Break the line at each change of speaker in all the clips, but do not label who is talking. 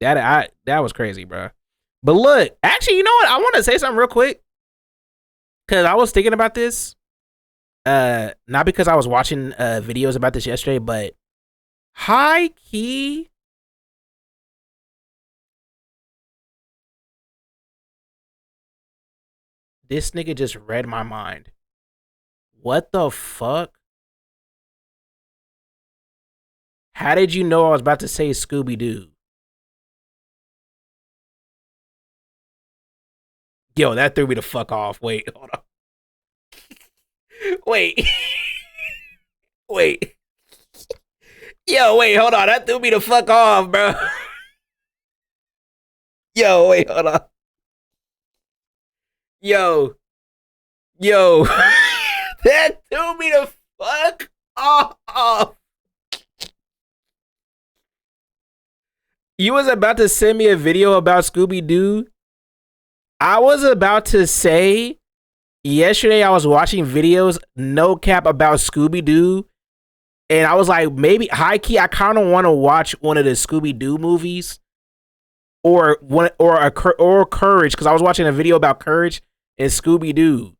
That was crazy, bro. But look, actually, you know what? I want to say something real quick because I was thinking about this. Not because I was watching videos about this yesterday, but high key, this nigga just read my mind. What the fuck? How did you know I was about to say Scooby Doo? Yo, that threw me the fuck off. Wait, hold on. Wait. Wait. Yo, wait, hold on. That threw me the fuck off, bro. Yo, wait, hold on. Yo. Yo. That threw me the fuck off. You was about to send me a video about Scooby Doo. I was about to say yesterday I was watching videos, no cap, about Scooby Doo. And I was like, maybe high key, I kind of want to watch one of the Scooby Doo movies, or Courage, because I was watching a video about Courage and Scooby Doo,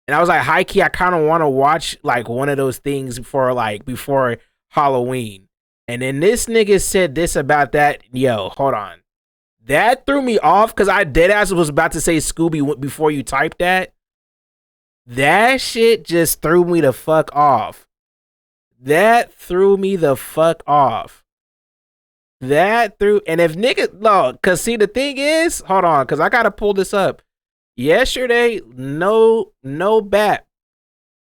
and I was like, high key, I kind of want to watch like one of those things before Halloween. And then this nigga said this about that. Yo, hold on, that threw me off because I deadass was about to say Scooby before you typed that. That shit just threw me the fuck off. That threw me the fuck off. And if niggas, no, cause see the thing is, hold on, cause I gotta pull this up. Yesterday, no bap.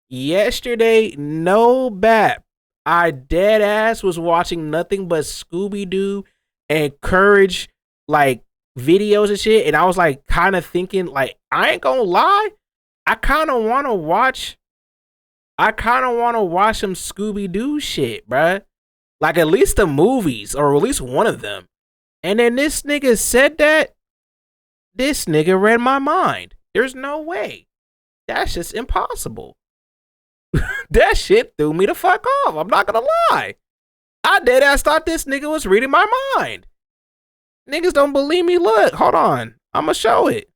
Yesterday, no bap. I dead ass was watching nothing but Scooby Doo and Courage like videos and shit, and I was like kind of thinking like, I ain't gonna lie, I kind of want to watch some Scooby Doo shit, bruh. Like at least the movies, or at least one of them. And then this nigga said that. This nigga read my mind. There's no way. That's just impossible. That shit threw me the fuck off. I'm not gonna lie. I deadass thought this nigga was reading my mind. Niggas don't believe me. Look, hold on. I'ma show it.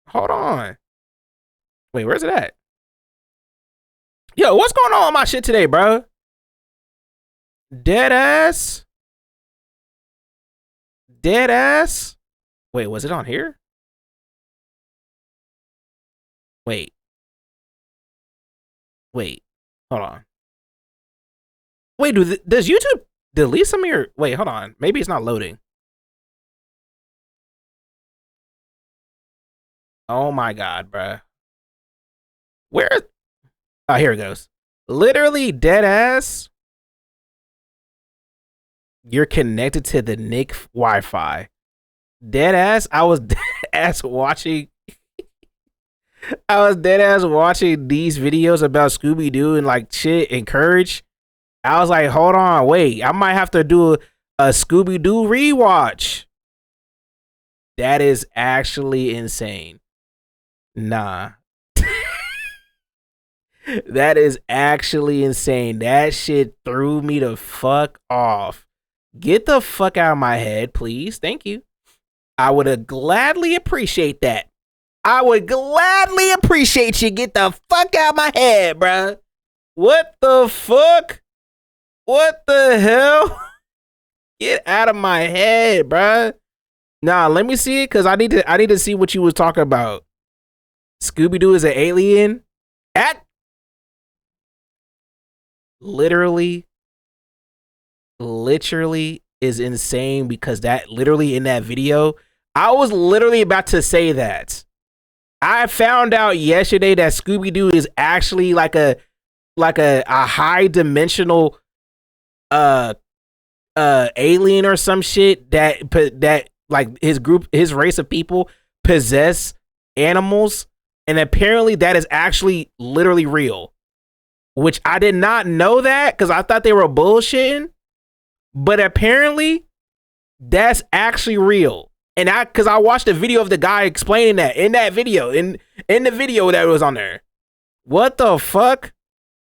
Hold on. Wait, where's it at? Yo, what's going on with my shit today, bro? Dead ass. Wait, was it on here? Wait. Hold on. Wait, does YouTube delete some of your... Wait, hold on. Maybe it's not loading. Oh my god, bro. Where... Oh, here it goes. Literally dead ass. You're connected to the Nick Wi-Fi. Dead ass. I was dead ass watching. I was dead ass watching these videos about Scooby Doo and like shit and Courage. I was like, hold on, wait. I might have to do a Scooby Doo rewatch. That is actually insane. Nah. That is actually insane. That shit threw me the fuck off. Get the fuck out of my head, please. Thank you. I would gladly appreciate that. I would gladly appreciate you. Get the fuck out of my head, bruh. What the fuck? What the hell? Get out of my head, bruh. Nah, let me see it, because I need to see what you was talking about. Scooby-Doo is an alien? Literally is insane, because that literally in that video, I was literally about to say that. I found out yesterday that Scooby-Doo is actually like a high dimensional alien or some shit that like his race of people possess animals, and apparently that is actually literally real. Which I did not know that, because I thought they were bullshitting. But apparently, that's actually real. And because I watched a video of the guy explaining that in that video, in the video that was on there. What the fuck?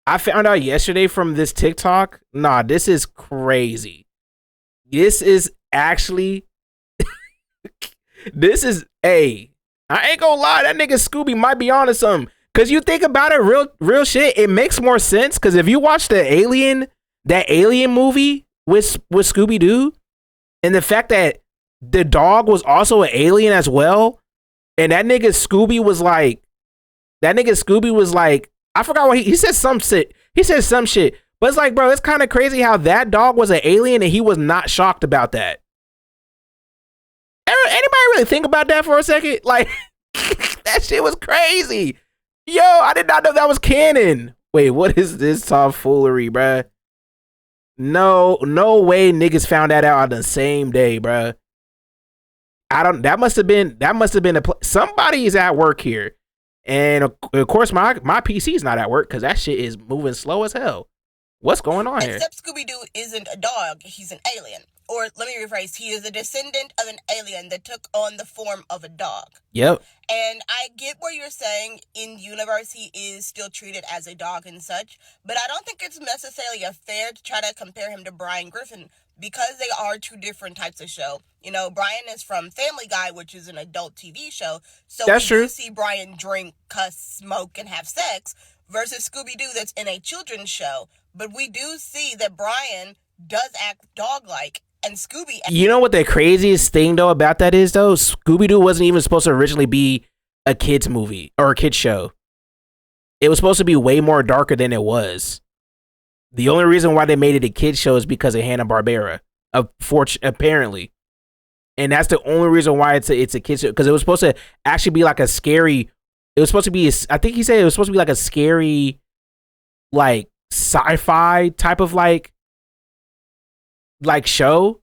I found out yesterday from this TikTok. Nah, this is crazy. This is actually This is I ain't gonna lie, that nigga Scooby might be onto something. Cause you think about it, real shit, it makes more sense. Cause if you watch that Alien movie with Scooby Doo, and the fact that the dog was also an alien as well, and that nigga Scooby was like, I forgot what he said some shit. He said some shit, but it's like, bro, it's kind of crazy how that dog was an alien and he was not shocked about that. Anybody really think about that for a second? Like, that shit was crazy. Yo, I did not know that was canon. Wait, what is this tomfoolery, bruh? No way niggas found that out on the same day, bruh. That must have been somebody is at work here. And of course my PC is not at work because that shit is moving slow as hell. What's going on here?
Except Scooby-Doo isn't a dog, he's an alien. Or, let me rephrase, he is a descendant of an alien that took on the form of a dog.
Yep.
And I get what you're saying, in universe he is still treated as a dog and such, but I don't think it's necessarily fair to try to compare him to Brian Griffin, because they are two different types of show. You know, Brian is from Family Guy, which is an adult TV show, so
that's true.
Do see Brian drink, cuss, smoke, and have sex, versus Scooby-Doo that's in a children's show. But we do see that Brian does act dog-like, and Scooby...
You know what the craziest thing, though, about that is, though? Scooby-Doo wasn't even supposed to originally be a kid's movie or a kid's show. It was supposed to be way more darker than it was. The only reason why they made it a kid's show is because of Hanna-Barbera, apparently. And that's the only reason why it's a kid's show, because it was supposed to actually be like a scary... It was supposed to be... I think he said it was supposed to be like a scary, like, sci-fi type of, like show.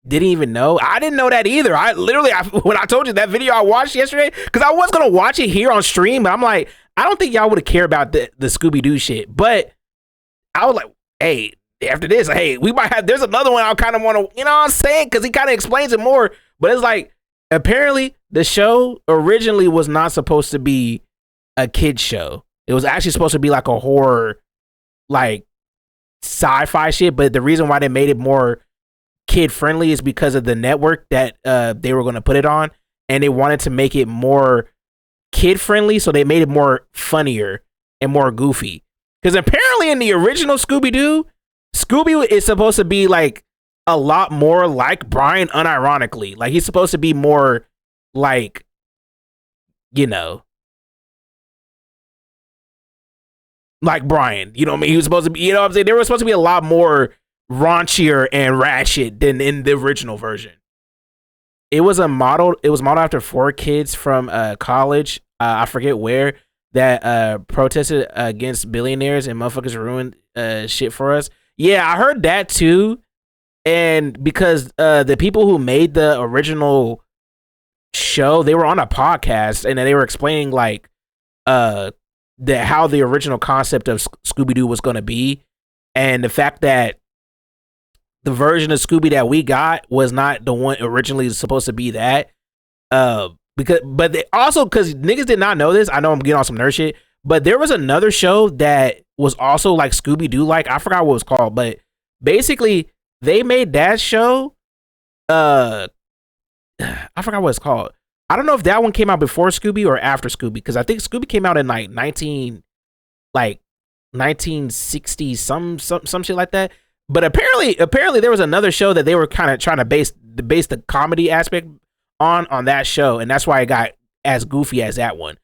Didn't even know. I didn't know that either. When I told you that video I watched yesterday, because I was gonna watch it here on stream, but I'm like, I don't think y'all would have cared about the Scooby-Doo shit. But I was like, hey, after this, hey, we might have, there's another one I kind of want to, you know what I'm saying? Because he kind of explains it more. But it's like, apparently the show originally was not supposed to be a kid's show. It was actually supposed to be like a horror, like sci-fi shit. But the reason why they made it more kid friendly is because of the network that they were going to put it on, and they wanted to make it more kid friendly, so they made it more funnier and more goofy. Because apparently in the original Scooby-Doo, Scooby is supposed to be like a lot more like Brian, unironically. Like, he's supposed to be more like, you know, like Brian. You know what I mean? He was supposed to be, you know what I'm saying? They were supposed to be a lot more raunchier and ratchet than in the original version. It was modeled after 4 kids from college, I forget where, that protested against billionaires and motherfuckers ruined shit for us. Yeah, I heard that too. And because the people who made the original show, they were on a podcast and they were explaining like how the original concept of Scooby-Doo was going to be, and the fact that the version of Scooby that we got was not the one originally supposed to be that. Because niggas did not know this. I know I'm getting on some nerd shit, but there was another show that was also like Scooby-Doo, like I forgot what it was called, but basically they made that show. I forgot what it's called. I don't know if that one came out before Scooby or after Scooby, because I think Scooby came out in like 1960 some shit like that. But apparently there was another show that they were kind of trying to base the comedy aspect on that show, and that's why it got as goofy as that one.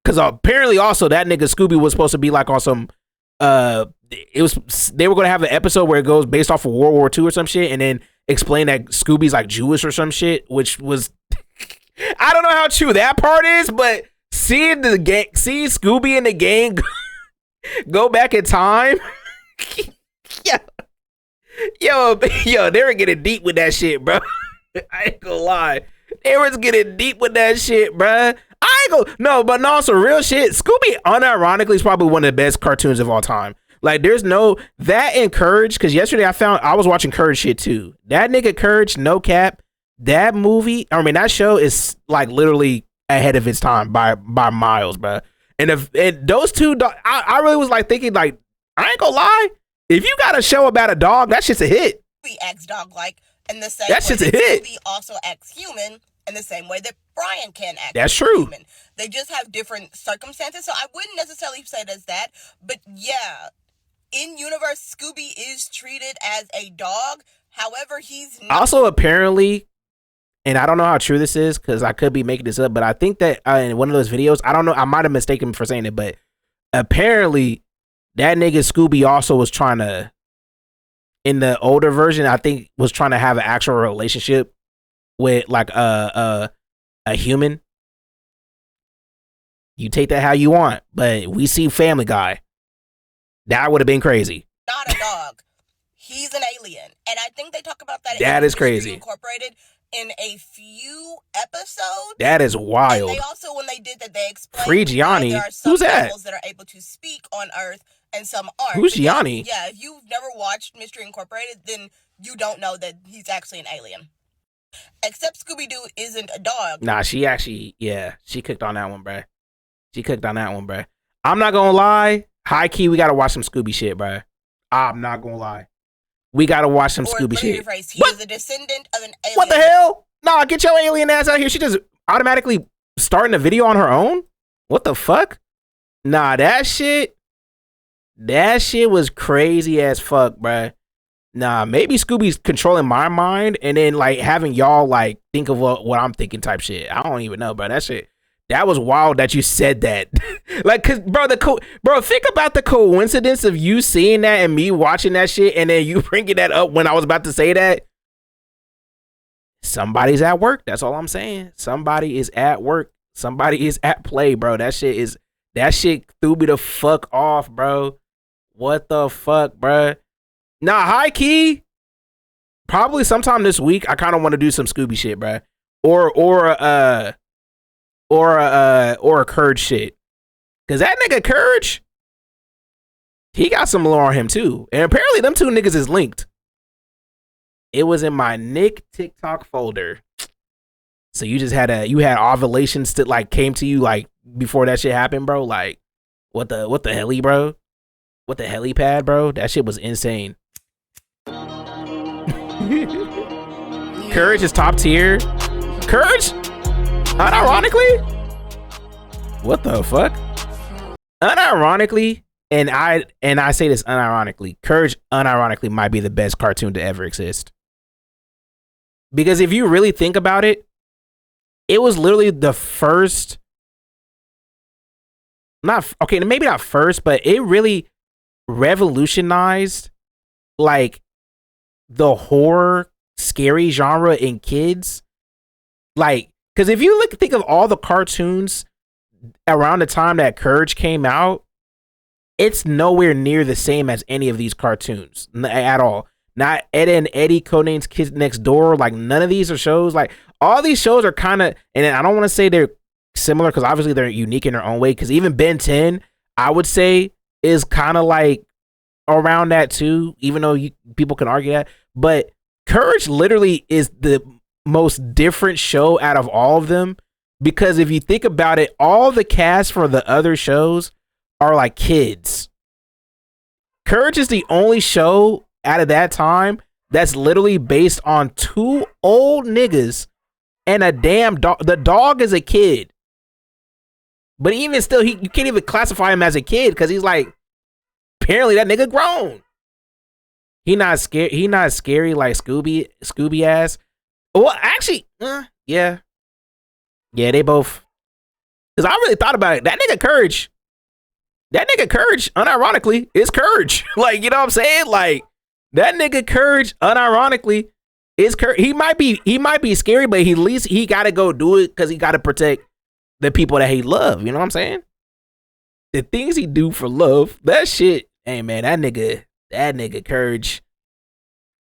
Because apparently also that nigga Scooby was supposed to be like on some they were going to have an episode where it goes based off of World War II or some shit, and then explain that Scooby's like Jewish or some shit, which was I don't know how true that part is, but seeing Scooby and the gang go back in time, yo, they were getting deep with that shit, bro. I ain't gonna lie, they was getting deep with that shit, bro. But also real shit. Scooby, unironically, is probably one of the best cartoons of all time. Like, there's no that and Courage, because yesterday I was watching Courage shit too. That nigga Courage, no cap. That movie, I mean, that show is like literally ahead of its time by miles, bro. And those two, I really was like thinking, like, I ain't gonna lie, if you got a show about a dog, that shit's a hit.
He acts dog-like, in the same
That
way
shit's a
that
hit.
Scooby also acts human in the same way that Brian can act
That's true.
human. They just have different circumstances, so I wouldn't necessarily say it as that, but yeah, in universe, Scooby is treated as a dog. However, he's not.
Also, apparently, and I don't know how true this is because I could be making this up, but I think that in one of those videos, I don't know, I might have mistaken him for saying it, but apparently that nigga Scooby also was trying to, in the older version, I think was trying to have an actual relationship with like a human. You take that how you want, but we see Family Guy. That would have been crazy.
Not a dog. He's an alien. And I think they talk about that
That
in
is crazy.
Incorporated in a few episodes.
That is wild.
And they also, when they did that, they explained
Free Gianni.
there are some
Who's that?
animals that are able to speak on Earth and some aren't.
Who's
But
Gianni?
Yeah, if you've never watched Mystery Incorporated, then you don't know that he's actually an alien. Except Scooby-Doo isn't a dog.
Nah, she actually, yeah, she cooked on that one, bruh. She cooked on that one, bruh. I'm not gonna lie. High key, we gotta watch some Scooby shit, bruh. I'm not gonna lie. We gotta watch some Scooby shit.
He is a descendant of an alien.
What the hell? Nah, get your alien ass out here. She just automatically starting a video on her own? What the fuck? Nah, that shit was crazy as fuck, bruh. Nah, maybe Scooby's controlling my mind and then like having y'all like think of what I'm thinking type shit. I don't even know, bro. That was wild that you said that. Like, cause bro, think about the coincidence of you seeing that and me watching that shit and then you bringing that up when I was about to say that. Somebody's at work. That's all I'm saying. Somebody is at work. Somebody is at play, bro. That shit threw me the fuck off, bro. What the fuck, bro? Nah, high key. Probably sometime this week, I kind of want to do some Scooby shit, bro. Or a Courage shit. Cause that nigga Courage, he got some lore on him too. And apparently them two niggas is linked. It was in my Nick TikTok folder. So you had ovulations that like came to you like before that shit happened, bro. Like what the heli, bro? What the helipad, bro? That shit was insane. Courage is top tier. Courage? Unironically? What the fuck? Unironically, and I say this unironically, Courage unironically might be the best cartoon to ever exist. Because if you really think about it, it was literally the first, maybe not first, but it really revolutionized like the horror scary genre in kids. Like, because if you think of all the cartoons around the time that Courage came out, it's nowhere near the same as any of these cartoons at all. Not Ed and Eddie, Codename Kids Next Door. Like, none of these are shows. Like, all these shows are kind of, and I don't want to say they're similar because obviously they're unique in their own way. Because even Ben 10, I would say, is kind of like around that too, even though people can argue that. But Courage literally is the most different show out of all of them. Because if you think about it, all the cast for the other shows are like kids. Courage is the only show out of that time that's literally based on two old niggas and a damn dog. The dog is a kid. But even still, you can't even classify him as a kid because he's like, apparently that nigga grown. He not scary like Scooby ass. Well, actually, yeah. Yeah, they both. Because I really thought about it. That nigga Courage, unironically, is Courage. Like, you know what I'm saying? Like, that nigga Courage, unironically, is Courage. He might be scary, but at least he got to go do it because he got to protect the people that he love. You know what I'm saying? The things he do for love, that shit. Hey, man, that nigga Courage,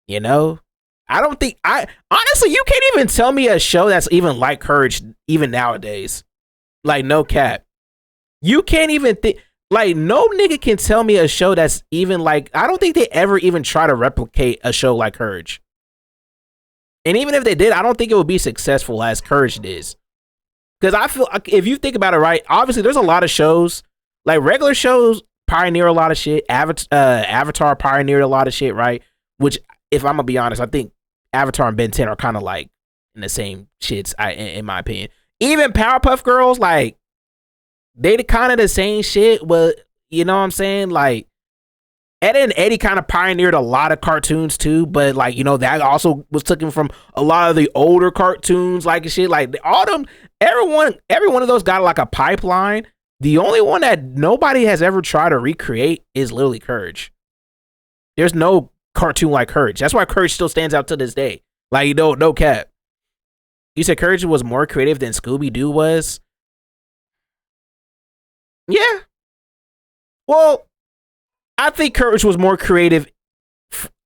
you know? Honestly, you can't even tell me a show that's even like Courage even nowadays. Like, no cap. You can't even think, like, no nigga can tell me a show that's even like, I don't think they ever even try to replicate a show like Courage. And even if they did, I don't think it would be successful as Courage is. Because I feel, if you think about it right, obviously there's a lot of shows, like regular shows pioneer a lot of shit. Avatar pioneered a lot of shit, right? Which, if I'm gonna be honest, I think Avatar and Ben 10 are kind of like in the same shits, in my opinion. Even Powerpuff Girls, like, they kind of the same shit, but you know what I'm saying? Like, Ed and Eddie kind of pioneered a lot of cartoons too, but like, you know, that also was taken from a lot of the older cartoons, like shit. Like all them, every one of those got like a pipeline. The only one that nobody has ever tried to recreate is literally Courage. There's no cartoon like Courage. That's why Courage still stands out to this day. Like, you know, no cap. You said Courage was more creative than Scooby-Doo was? Yeah. Well, I think Courage was more creative.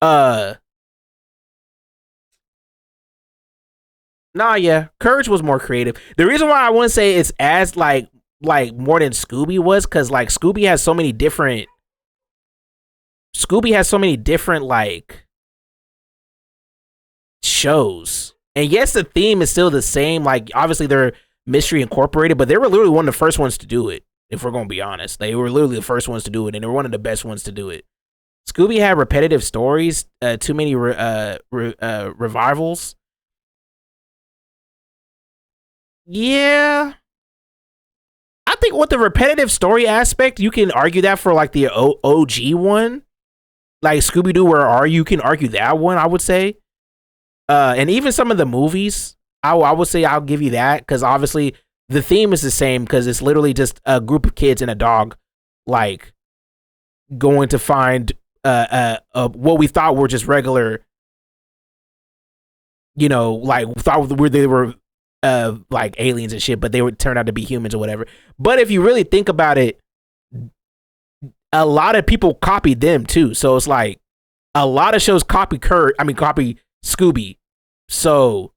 Courage was more creative. The reason why I wouldn't say it's as like more than Scooby was, because like Scooby has so many different like shows. And yes, the theme is still the same. Like, obviously they're mystery incorporated, but they were literally one of the first ones to do it. If we're going to be honest, they were literally the first ones to do it, and they were one of the best ones to do it. Scooby had repetitive stories, too many revivals. Yeah. I think with the repetitive story aspect, you can argue that for like the OG one. Like Scooby-Doo, Where Are You? You can argue that one, I would say. And even some of the movies, I would say I'll give you that, because obviously the theme is the same, because it's literally just a group of kids and a dog, like, going to find what we thought were just regular, you know, like, thought they were like aliens and shit, but they would turn out to be humans or whatever. But if you really think about it, a lot of people copied them too. So it's like a lot of shows copy Scooby. So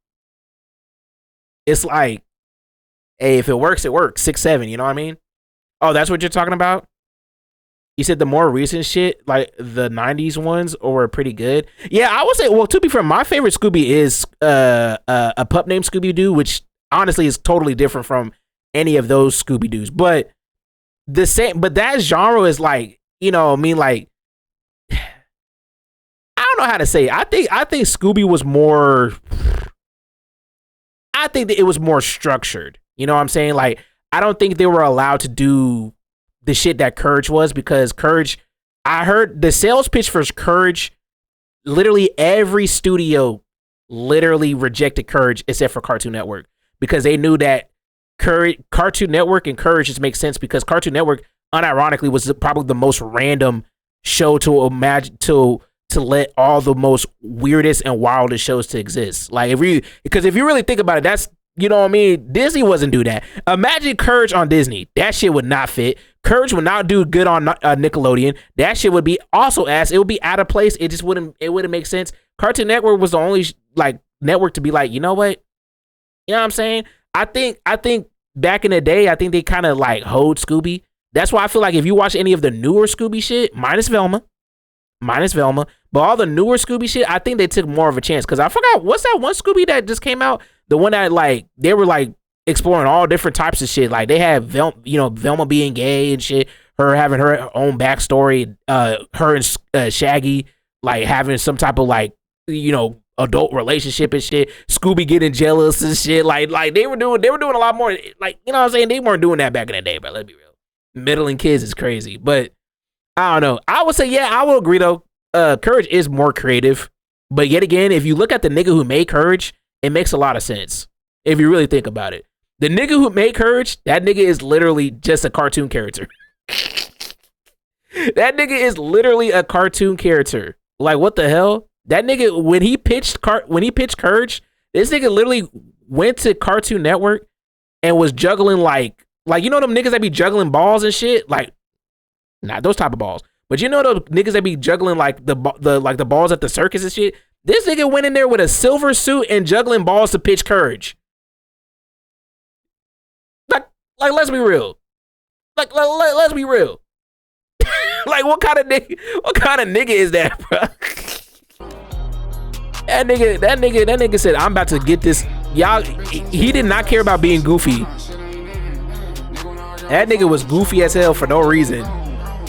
it's like, hey, if it works, it works. 6, 7, you know what I mean? Oh, that's what you're talking about? You said the more recent shit, like the 90s ones, were pretty good. Yeah, I would say, well, to be fair, my favorite Scooby is a pup named Scooby-Doo, which honestly is totally different from any of those Scooby-Doos. But that genre is like, you know, I mean, like, I don't know how to say it. I think Scooby was more, I think that it was more structured. You know what I'm saying? Like, I don't think they were allowed to do the shit that Courage was, because Courage, I heard the sales pitch for Courage, literally every studio literally rejected Courage except for Cartoon Network, because they knew that Cartoon Network and Courage just makes sense, because Cartoon Network unironically was probably the most random show to imagine to let all the most weirdest and wildest shows to exist. Like, because if you really think about it, that's, you know what I mean? Disney wasn't do that. Imagine Courage on Disney. That shit would not fit. Courage would not do good on Nickelodeon. That shit would be also ass. It would be out of place. It just wouldn't make sense. Cartoon Network was the only like network to be like, you know what? You know what I'm saying? I think back in the day, I think they kind of like hoed Scooby. That's why I feel like if you watch any of the newer Scooby shit, minus Velma, but all the newer Scooby shit, I think they took more of a chance. Because I forgot, what's that one Scooby that just came out? The one that, like, they were, like, exploring all different types of shit. Like, they had, Velma being gay and shit. Her having her own backstory. Her and Shaggy, like, having some type of, like, adult relationship and shit. Scooby getting jealous and shit. Like they were doing a lot more. Like, you know what I'm saying? They weren't doing that back in the day, but let's be real. Middling kids is crazy. But, I don't know. I would say, yeah, I will agree, though. Courage is more creative. But yet again, if you look at the nigga who made Courage, it makes a lot of sense if you really think about it. The nigga who made Courage, that nigga is literally just a cartoon character. That nigga is literally a cartoon character. Like, what the hell? That nigga, when he pitched Courage, this nigga literally went to Cartoon Network and was juggling like you know them niggas that be juggling balls and shit? Like, not those type of balls. But you know those niggas that be juggling like the balls at the circus and shit? This nigga went in there with a silver suit and juggling balls to pitch Courage. Like let's be real. Like let's be real. Like what kind of nigga is that, bro? That nigga said, I'm about to get this. Y'all, he did not care about being goofy. That nigga was goofy as hell for no reason.